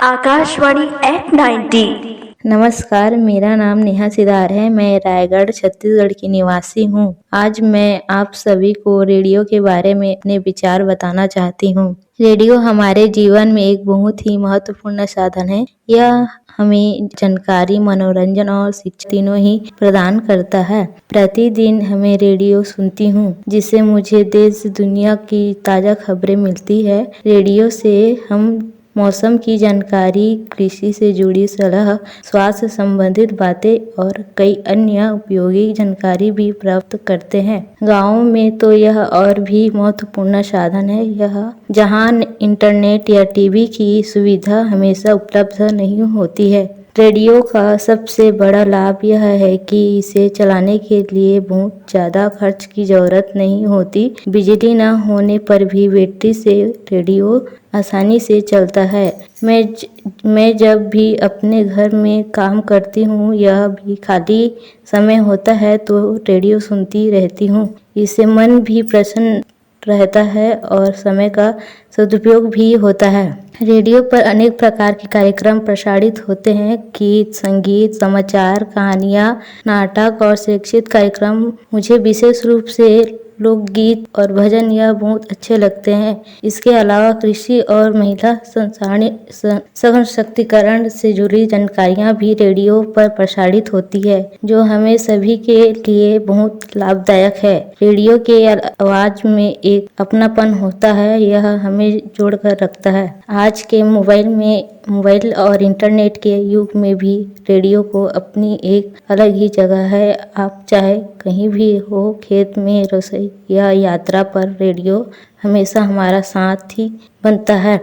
Akashvani eight 90। नमस्कार, मेरा नाम नेहा सिदार है। मैं रायगढ़ छत्तीसगढ़ की निवासी हूँ। आज मैं आप सभी को रेडियो के बारे में अपने विचार बताना चाहती हूँ। रेडियो हमारे जीवन में एक बहुत ही महत्वपूर्ण साधन है। यह हमें जानकारी, मनोरंजन और शिक्षा तीनों ही प्रदान करता है। प्रतिदिन हमें रेडियो सुनती हूँ, जिससे मुझे देश दुनिया की ताज़ा खबरें मिलती है। रेडियो से हम मौसम की जानकारी, कृषि से जुड़ी सलाह, स्वास्थ्य संबंधित बातें और कई अन्य उपयोगी जानकारी भी प्राप्त करते हैं। गाँव में तो यह और भी महत्वपूर्ण साधन है, यह जहां इंटरनेट या टीवी की सुविधा हमेशा उपलब्ध नहीं होती है। रेडियो का सबसे बड़ा लाभ यह है कि इसे चलाने के लिए बहुत ज़्यादा खर्च की ज़रूरत नहीं होती। बिजली न होने पर भी बैटरी से रेडियो आसानी से चलता है। मैं जब भी अपने घर में काम करती हूँ, यह भी खाली समय होता है तो रेडियो सुनती रहती हूँ। इससे मन भी प्रसन्न रहता है और समय का सदुपयोग भी होता है। रेडियो पर अनेक प्रकार के कार्यक्रम प्रसारित होते हैं। गीत, संगीत, समाचार, कहानियाँ, नाटक और शैक्षिक कार्यक्रम मुझे विशेष रूप से लोकगीत और भजन यह बहुत अच्छे लगते हैं। इसके अलावा कृषि और महिला सशक्तिकरण से जुड़ी जानकारियाँ भी रेडियो पर प्रसारित होती है, जो हमें सभी के लिए बहुत लाभदायक है। रेडियो के आवाज़ में एक अपनापन होता है, यह हमें जोड़कर रखता है। आज के मोबाइल और इंटरनेट के युग में भी रेडियो को अपनी एक अलग ही जगह है। आप चाहे कहीं भी हो, खेत में, रसोई या यात्रा पर, रेडियो हमेशा हमारा साथ ही बनता है।